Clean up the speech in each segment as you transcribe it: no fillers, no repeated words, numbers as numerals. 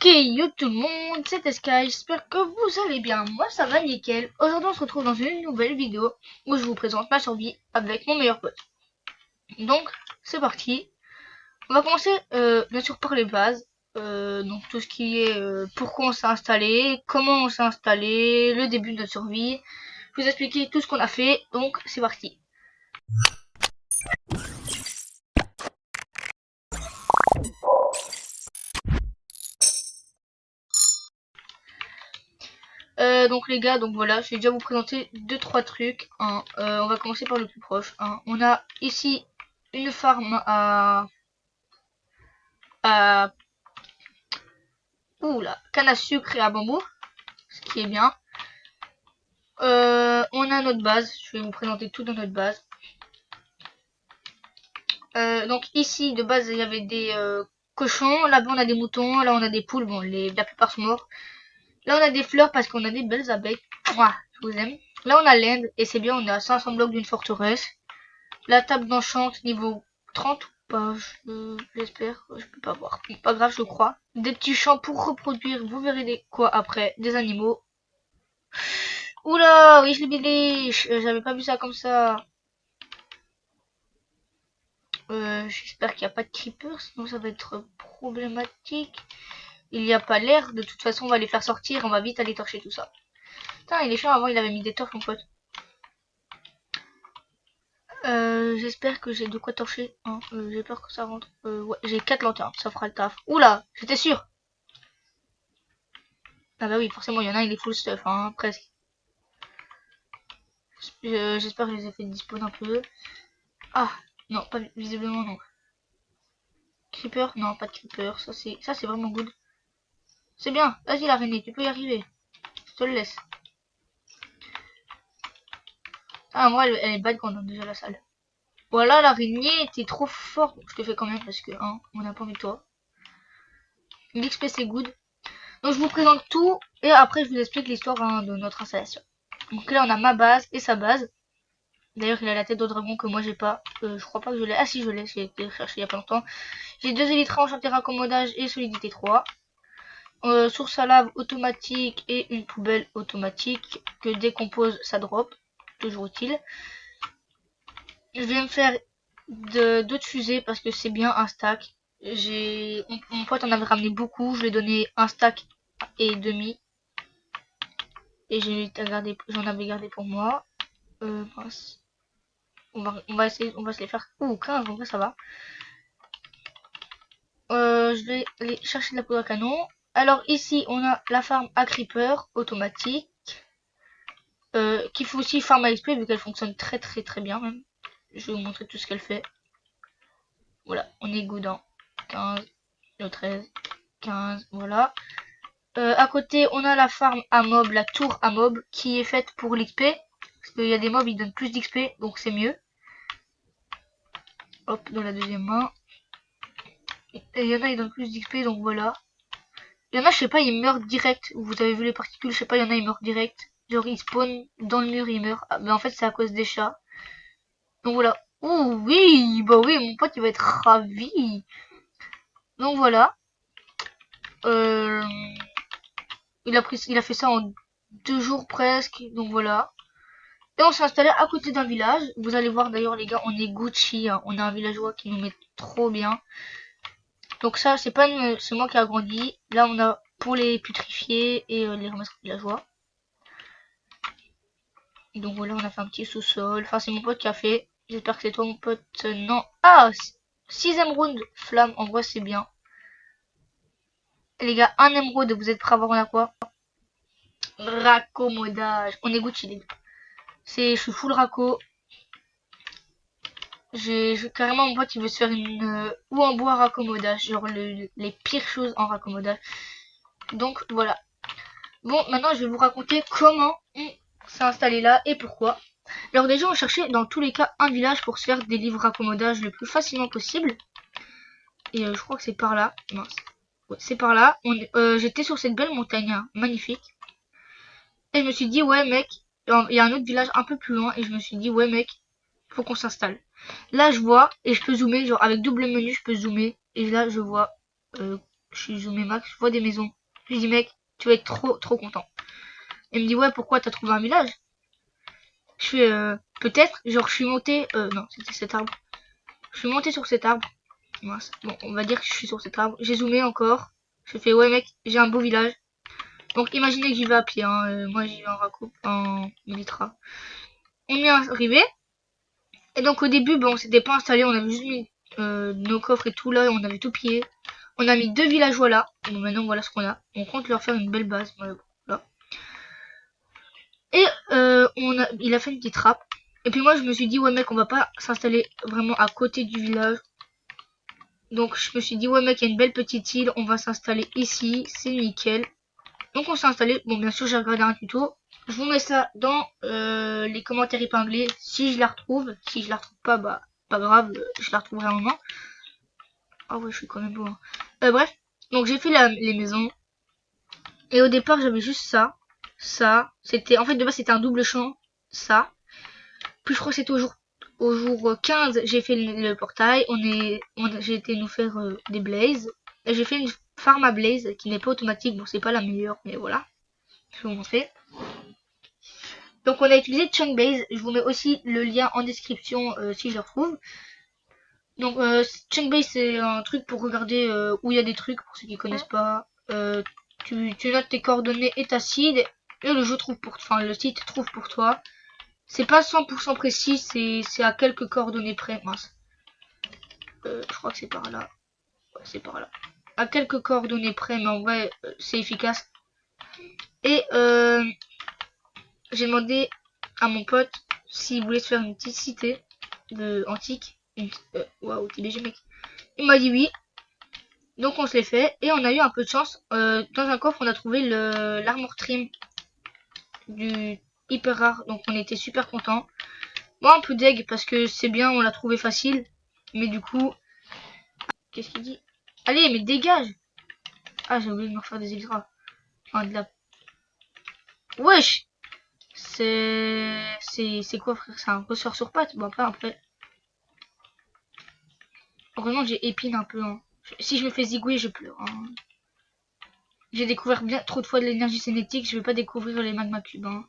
Ok, yo tout le monde, c'est Sky, j'espère que vous allez bien, moi ça va nickel. Aujourd'hui on se retrouve dans une nouvelle vidéo où je vous présente ma survie avec mon meilleur pote. Donc c'est parti, on va commencer bien sûr par les bases, donc tout ce qui est pourquoi on s'est installé, comment on s'est installé, le début de notre survie, je vous expliquer tout ce qu'on a fait, donc c'est parti. Donc les gars, donc voilà, je vais déjà vous présenter 2-3 trucs. Hein. On va commencer par le plus proche. Hein. On a ici une farm à canne à sucre et à bambou, ce qui est bien. On a notre base, je vais vous présenter tout dans notre base. Donc ici de base il y avait des cochons, là-bas on a des moutons, là on a des poules, bon la plupart sont morts. Là on a des fleurs parce qu'on a des belles abeilles. Mouah, je vous aime. Là on a l'Inde et c'est bien, on est à 500 blocs d'une forteresse. La table d'enchant niveau 30 ou pas, j'espère, je peux pas voir. Pas grave, je crois. Des petits champs pour reproduire, vous verrez quoi après, des animaux. Oula, oui, je l'ai biliche, j'avais pas vu ça comme ça. J'espère qu'il n'y a pas de creepers, sinon ça va être problématique. Il n'y a pas l'air, de toute façon on va les faire sortir, on va vite aller torcher tout ça. Putain, il est chiant, avant il avait mis des torches mon pote. J'espère que j'ai de quoi torcher. Hein. J'ai peur que ça rentre. Ouais, j'ai 4 lanternes, ça fera le taf. Oula, j'étais sûr. Ah bah oui, forcément, il y en a, il est full stuff, hein, presque. J'espère que je les ai fait dispo un peu. Ah, non, pas visiblement, non. Creeper, non, pas de creeper, ça c'est vraiment good. C'est bien, vas-y l'araignée, tu peux y arriver. Je te le laisse. Ah, moi, elle est bad quand on a déjà la salle. Voilà, l'araignée, t'es trop fort. Je te fais quand même parce que, hein, on n'a pas envie de toi. L'XP c'est good. Donc je vous présente tout et après je vous explique l'histoire hein, de notre installation. Donc là on a ma base et sa base. D'ailleurs il a la tête de dragon que moi j'ai pas. Je crois pas que je l'ai. Ah si je l'ai, j'ai été chercher il y a pas longtemps. J'ai 2 élytres enchantés raccommodage et solidité 3. Source à lave automatique et une poubelle automatique que décompose sa drop. Toujours utile. Je vais me faire d'autres fusées parce que c'est bien un stack. Mon pote en avait ramené beaucoup, je lui ai donné un stack et demi. Et j'en avais gardé pour moi. Mince. On va essayer, on va se les faire. Ouh, 15, en vrai ça va. Je vais aller chercher de la poudre à canon. Alors ici, on a la farm à creeper automatique. Qu'il faut aussi farm à XP vu qu'elle fonctionne très bien même. Je vais vous montrer tout ce qu'elle fait. Voilà, on est good en 15, le 13, 15, voilà. À côté, on a la farm à mob, la tour à mob, qui est faite pour l'XP. Parce qu'il y a des mobs, ils donnent plus d'XP, donc c'est mieux. Hop, dans la deuxième main. Et il y en a, ils donnent plus d'XP, donc voilà. Il y en a, je sais pas, ils meurent direct. Vous avez vu les particules, je sais pas, il y en a, ils meurent direct. Genre, ils spawnent dans le mur, ils meurent. Ah, mais en fait, c'est à cause des chats. Donc voilà. Oh oui, bah oui, mon pote, il va être ravi. Donc voilà. Il a fait ça en 2 jours presque, donc voilà. Et on s'est installé à côté d'un village. Vous allez voir d'ailleurs les gars, on est Gucci, hein. On a un villageois qui nous met trop bien. Donc ça, c'est moi qui ai agrandi. Là, on a pour les putrifier et les remettre villageois. Donc voilà, on a fait un petit sous-sol. Enfin, c'est mon pote qui a fait. J'espère que c'est toi, mon pote. Non. Ah, 6ème round flamme. En vrai, c'est bien. Et les gars, un émeraude. Vous êtes prêts à voir on a quoi? Raccommodage. On est Gucci, les gars. Je suis full racco. Carrément mon pote il veut se faire ou en bois raccommodage, genre les pires choses en raccommodage. Donc voilà. Bon, maintenant je vais vous raconter comment on s'est installé là et pourquoi. Alors déjà on cherchait dans tous les cas un village pour se faire des livres raccommodage le plus facilement possible. Et je crois que c'est par là. Mince. Ouais, c'est par là. J'étais sur cette belle montagne, hein, magnifique. Et je me suis dit ouais mec, il y a un autre village un peu plus loin et je me suis dit ouais mec, faut qu'on s'installe. Là je vois et je peux zoomer, genre avec double menu je peux zoomer et là je vois Je suis zoomé max, je vois des maisons. Je lui dis mec, tu vas être trop content. Il me dit ouais, pourquoi t'as trouvé un village? Je fais peut-être, genre je suis monté, non c'était cet arbre. Je suis monté sur cet arbre. Mince. Bon, on va dire que je suis sur cet arbre. J'ai zoomé encore. Je fais ouais mec, j'ai un beau village. Donc imaginez que j'y vais à pied, hein. Moi j'y vais en raccourci, en Militra. On est arrivé. Et donc au début, bon, on s'était pas installé, on avait juste mis nos coffres et tout là, et on avait tout pillé. On a mis 2 villageois là. Bon, maintenant voilà ce qu'on a. On compte leur faire une belle base. Voilà. Et il a fait une petite trappe. Et puis moi je me suis dit ouais mec, on va pas s'installer vraiment à côté du village. Donc je me suis dit ouais mec, il y a une belle petite île, on va s'installer ici, c'est nickel. Donc on s'est installé. Bon bien sûr j'ai regardé un tuto. Je vous mets ça dans les commentaires épinglés si je la retrouve. Si je la retrouve pas, bah pas grave, je la retrouverai un moment. Ah ouais, je suis quand même beau. Hein. Bref, donc j'ai fait les maisons. Et au départ j'avais juste ça. Ça. C'était. En fait de base c'était un double champ. Ça. Puis je crois que c'était au jour 15, j'ai fait le portail. J'ai été nous faire des blazes. Et j'ai fait une farm à blaze qui n'est pas automatique. Bon c'est pas la meilleure, mais voilà. Je vais vous montrer. Donc on a utilisé Chunkbase, je vous mets aussi le lien en description si je le retrouve. Donc Chunkbase c'est un truc pour regarder où il y a des trucs pour ceux qui connaissent pas. Tu notes tes coordonnées et ta seed et le jeu trouve le site trouve pour toi. C'est pas 100% précis, c'est à quelques coordonnées près. Mince. Je crois que c'est par là. Ouais, c'est par là. À quelques coordonnées près, mais en vrai c'est efficace. Et j'ai demandé à mon pote s'il voulait se faire une petite cité de antique. Waouh, TBG mec. Il m'a dit oui. Donc on se l'est fait et on a eu un peu de chance. Dans un coffre on a trouvé l'armor trim du hyper rare. Donc on était super content. Bon un peu deg parce que c'est bien, on l'a trouvé facile. Mais du coup... Qu'est-ce qu'il dit? Allez mais dégage. Ah j'ai oublié de me refaire des extras. Enfin de la... Wesh. C'est quoi frère? C'est un ressort sur patte. Bon après. Heureusement j'ai épine un peu. Hein. Si je me fais zigouiller je pleure. Hein. J'ai découvert bien trop de fois de l'énergie cinétique. Je vais pas découvrir les magma cubes. Hein.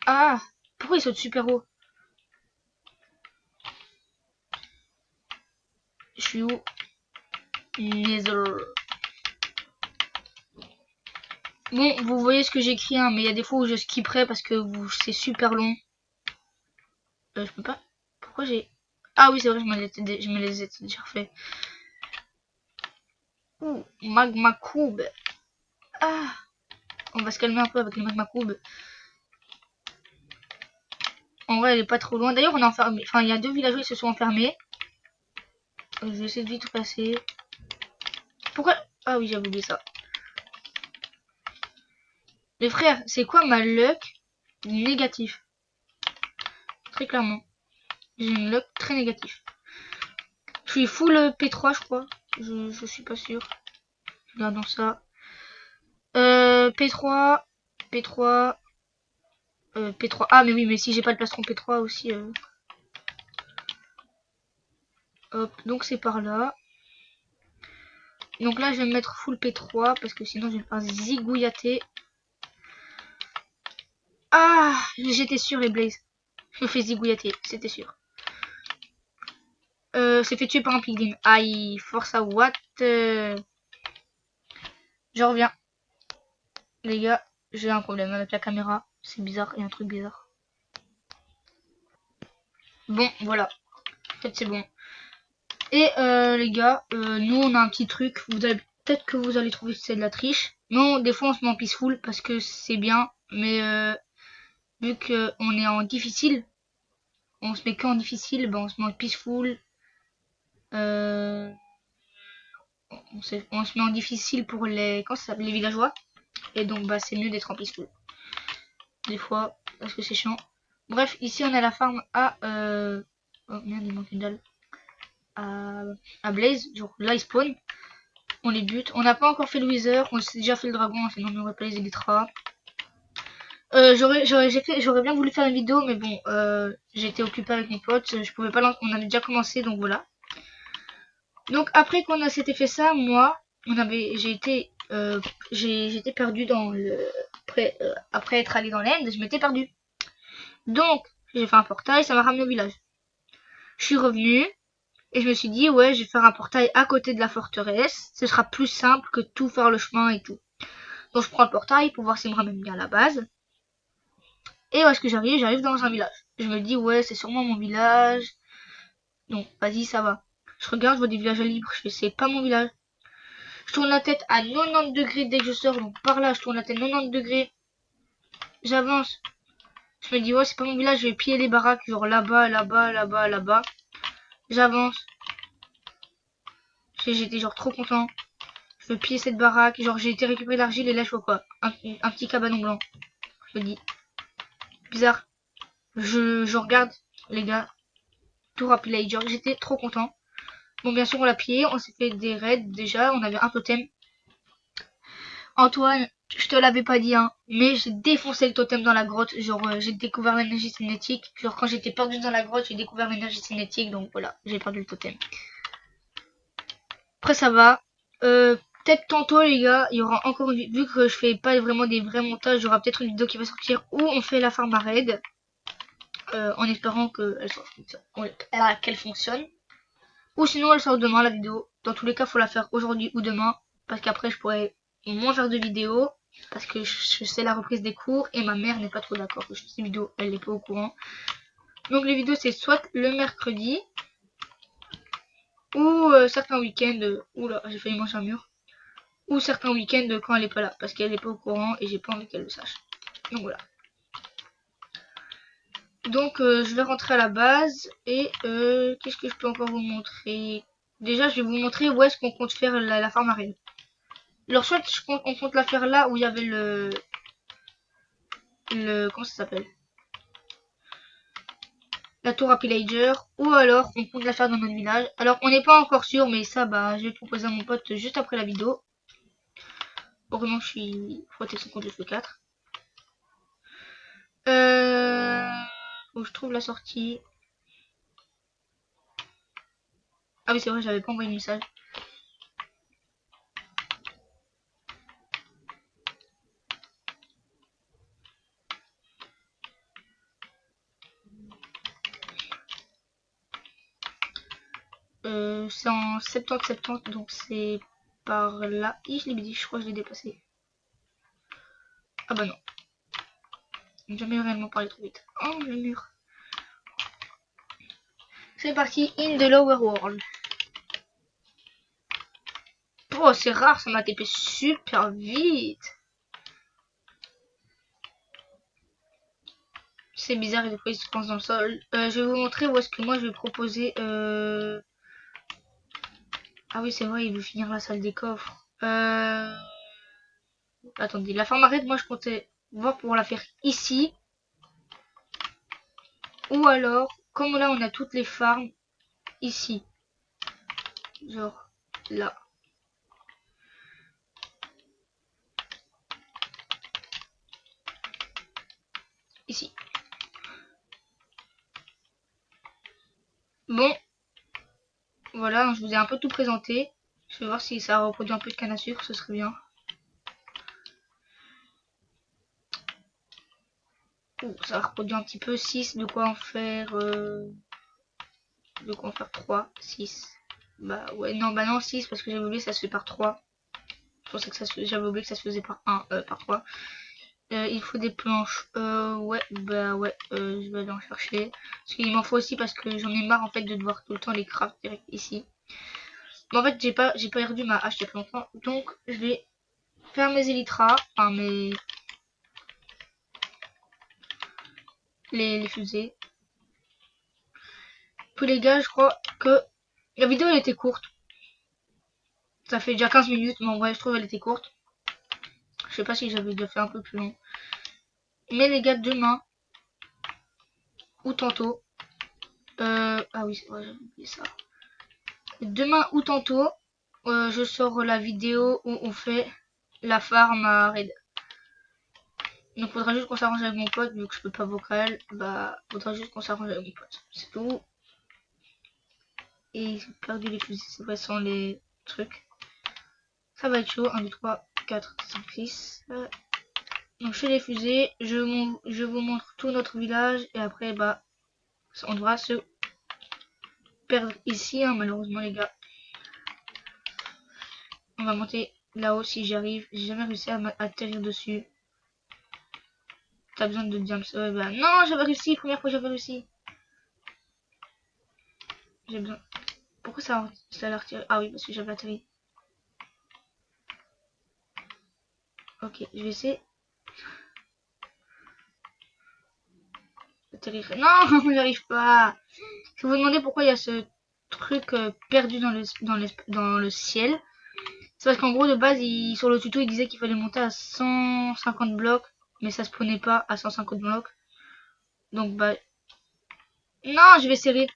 Ah. Pourquoi il saute super haut? Je suis où? Nether. Bon, vous voyez ce que j'écris, hein, mais il y a des fois où je skipperai parce que c'est super long. Je peux pas. Pourquoi j'ai... Ah oui, c'est vrai, je me les ai déjà refait. Ouh, magma cube. Ah, on va se calmer un peu avec les magma cubes. En vrai, elle est pas trop loin. D'ailleurs, on est enfermé. Enfin, il y a 2 villageois qui se sont enfermés. Je vais essayer de vite passer. Pourquoi? Ah oui, j'avais oublié ça. Les frères, c'est quoi ma luck négatif? Très clairement. J'ai une luck très négatif. Je suis full P3 je crois. Je suis pas sûr. Regardons ça. P3. P3. P3. Ah mais oui, mais si j'ai pas de plastron P3 aussi. Hop, donc c'est par là. Donc là je vais me mettre full P3 parce que sinon je vais me faire zigouillater. Ah, j'étais sûr les Blaze. Je me fais zigouillater, c'était sûr. C'est fait tuer par un piglin. Aïe, force à what? Je reviens. Les gars, j'ai un problème avec la caméra. C'est bizarre, il y a un truc bizarre. Bon, voilà. En fait, c'est bon. Et les gars, nous on a un petit truc. Peut-être que vous allez trouver que c'est de la triche. Non, des fois on se met en peaceful parce que c'est bien. Mais vu qu'on est en difficile, on se met qu'en difficile, ben on se met en peaceful. On se met en difficile pour les villageois. Et donc bah c'est mieux d'être en peaceful. Des fois, parce que c'est chiant. Bref, ici on a la farm à oh merde, il manque une dalle. À Blaze, genre là il spawn. On les bute. On n'a pas encore fait le Wither, on s'est déjà fait le dragon, sinon on aurait pas les Elytra. J'aurais bien voulu faire une vidéo, mais bon, j'étais occupé avec mes potes, je pouvais pas on avait déjà commencé, donc voilà. Donc après qu'on a s'était fait ça, moi, j'étais perdu dans le après être allé dans l'Inde, je m'étais perdu. Donc j'ai fait un portail, ça m'a ramené au village. Je suis revenu et je me suis dit ouais, je vais faire un portail à côté de la forteresse, ce sera plus simple que tout faire le chemin et tout. Donc je prends le portail pour voir s'il me ramène bien à la base. Et où est-ce que j'arrive dans un village. Je me dis ouais, c'est sûrement mon village. Donc vas-y, ça va. Je regarde, je vois des villages libres, je fais c'est pas mon village. Je tourne la tête à 90 degrés dès que je sors, donc par là je tourne la tête 90 degrés. J'avance. Je me dis ouais, c'est pas mon village, je vais piller les baraques, genre là-bas, là-bas, là-bas, là-bas. J'avance. J'étais genre trop content. Je veux piller cette baraque, genre j'ai été récupérer l'argile et là je vois quoi, un petit cabanon blanc. Je me dis bizarre. Je regarde les gars, tout rapide, genre j'étais trop content. Bon, bien sûr, on l'a pillé, on s'est fait des raids déjà, on avait un totem. Antoine, je te l'avais pas dit, hein, mais j'ai défoncé le totem dans la grotte. Genre, j'ai découvert l'énergie cinétique. Genre, quand j'étais perdu dans la grotte, j'ai découvert l'énergie cinétique, donc voilà, j'ai perdu le totem. Après, ça va. Peut-être tantôt, les gars, il y aura encore une vidéo, vu que je fais pas vraiment des vrais montages, il y aura peut-être une vidéo qui va sortir où on fait la farm à raid. En espérant qu'elle fonctionne. Ou sinon, elle sort demain, la vidéo. Dans tous les cas, faut la faire aujourd'hui ou demain. Parce qu'après, je pourrais moins faire de vidéos. Parce que je sais la reprise des cours. Et ma mère n'est pas trop d'accord que je fasse ces vidéos. Elle n'est pas au courant. Donc, les vidéos, c'est soit le mercredi. Ou certains week-ends. Oula, j'ai failli manger un mur. Ou certains week-ends quand elle est pas là. Parce qu'elle n'est pas au courant. Et j'ai pas envie qu'elle le sache. Donc, voilà. Donc, je vais rentrer à la base. Et qu'est-ce que je peux encore vous montrer? Déjà, je vais vous montrer où est-ce qu'on compte faire la farm arène. Alors soit on compte la faire là où il y avait comment ça s'appelle, la tour à pillager, ou alors on compte la faire dans notre village. Alors on n'est pas encore sûr, mais ça bah je vais le proposer à mon pote juste après la vidéo. Heureusement je suis protection contre le feu 4. Faut que je trouve la sortie. Ah oui c'est vrai, j'avais pas envoyé le message. C'est en 70 donc c'est par là. Je l'ai dit, je crois que je l'ai dépassé. Ah bah non. J'ai jamais réellement parlé trop vite. Oh le mur. C'est parti, in the lower world. Oh c'est rare, ça m'a TP super vite. C'est bizarre et des fois il se coince dans le sol. Je vais vous montrer où est-ce que moi je vais proposer. Ah oui c'est vrai, il veut finir la salle des coffres. Attendez, la farm arrête, moi je comptais voir pour la faire ici. Ou alors, comme là on a toutes les farms, ici. Genre là. Ici. Bon. Voilà, je vous ai un peu tout présenté. Je vais voir si ça reproduit un peu de canne à sucre, ce serait bien. Ouh, ça reproduit un petit peu 6, de quoi en faire 3, 6. Bah ouais, non, bah non, 6 parce que j'avais oublié que ça se fait par 3. Je pensais que j'avais oublié que ça se faisait par 1, par 3. Il faut des planches. Ouais, bah ouais, je vais aller en chercher. Parce qu'il m'en faut aussi parce que j'en ai marre en fait de devoir tout le temps les craft direct ici. Mais en fait, j'ai perdu ma hache il y a pas longtemps. Donc, je vais faire mes élytras, enfin les fusées. Puis les gars, je crois que la vidéo elle était courte. Ça fait déjà 15 minutes, mais en vrai, je trouve elle était courte. Je sais pas si j'avais déjà fait un peu plus long. Mais les gars, demain, ou tantôt, ah oui, c'est vrai, j'avais oublié ça. Demain ou tantôt, je sors la vidéo où on fait la farm à raid. Donc faudra juste qu'on s'arrange avec mon pote, vu que je peux pas vocal, bah faudra juste qu'on s'arrange avec mon pote. C'est tout. Et j'ai perdu les fusées, c'est vrai, sans les trucs. Ça va être chaud. 1, 2, 3, 4, 5, 6. Donc je fais les fusées, je vous montre tout notre village et après bah on devra se perdre ici hein, malheureusement les gars. On va monter là-haut si j'y arrive. J'ai jamais réussi à atterrir dessus. T'as besoin de diams. Bah non, j'avais réussi, première fois j'avais réussi. J'ai besoin. Pourquoi ça a l'air tiré? Ah oui, parce que j'avais atterri. Ok, je vais essayer. Non, j'y arrive pas. Je vais vous demander pourquoi il y a ce truc perdu dans le ciel. C'est parce qu'en gros de base sur le tuto il disait qu'il fallait monter à 150 blocs. Mais ça se prenait pas à 150 blocs. Donc bah... Non, je vais serrer.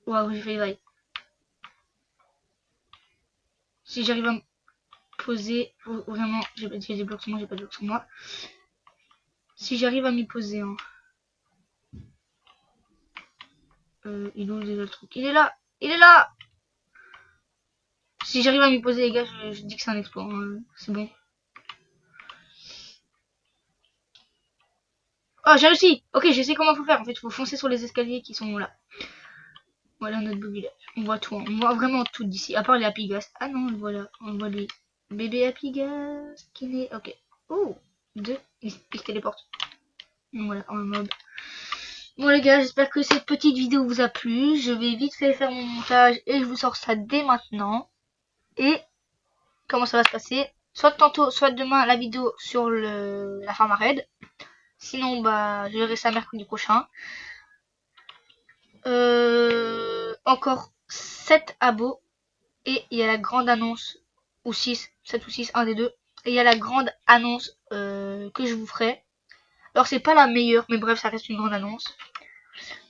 Waouh, j'ai failli vaille. Si j'arrive à me poser... Vraiment, j'ai des blocs sur moi, j'ai pas de blocs sur moi. Si j'arrive à m'y poser... Hein. Il est où déjà le truc? Il est là. Il est là. Si j'arrive à m'y poser les gars, je dis que c'est un exploit. Hein. C'est bon. Oh, j'ai réussi. Ok, je sais comment faut faire. En fait, il faut foncer sur les escaliers qui sont là. Voilà notre beau village. On voit tout. Hein. On voit vraiment tout d'ici. À part les Happy Ghast. Ah non, voilà. On voit les bébés Happy Ghast qui naît. Ok. Oh, 2. Il se téléporte. Donc voilà, un mob. Bon les gars, j'espère que cette petite vidéo vous a plu. Je vais vite fait faire mon montage et je vous sors ça dès maintenant. Et comment ça va se passer? Soit tantôt, soit demain la vidéo sur la farm à raid. Sinon, bah, je verrai ça mercredi prochain. Encore 7 abos. Et il y a la grande annonce, ou 6, 7 ou 6, un des deux. Et il y a la grande annonce que je vous ferai. Alors c'est pas la meilleure, mais bref, ça reste une grande annonce.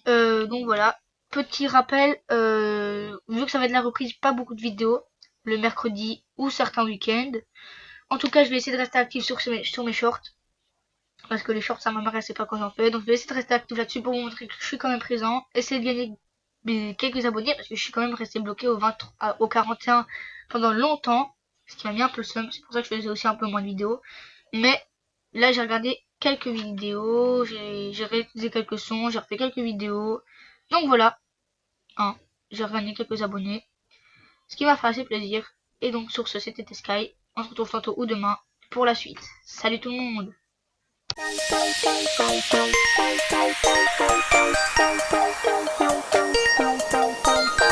Donc voilà, petit rappel, vu que ça va être la reprise, pas beaucoup de vidéos, le mercredi ou certains week-ends. En tout cas, je vais essayer de rester actif sur mes shorts. Parce que les shorts, ça m'intéresse pas quand j'en fais. Donc je vais essayer de rester actif là-dessus pour vous montrer que je suis quand même présent. Essayer de gagner quelques abonnés, parce que je suis quand même resté bloqué au 41 pendant longtemps. Ce qui m'a mis un peu le seum, c'est pour ça que je faisais aussi un peu moins de vidéos. Mais là, j'ai regardé quelques vidéos, j'ai réalisé quelques sons, j'ai refait quelques vidéos. Donc voilà, hein, j'ai regagné quelques abonnés. Ce qui m'a fait assez plaisir. Et donc sur ce, c'était Sky. On se retrouve tantôt ou demain pour la suite. Salut tout le monde! Bye.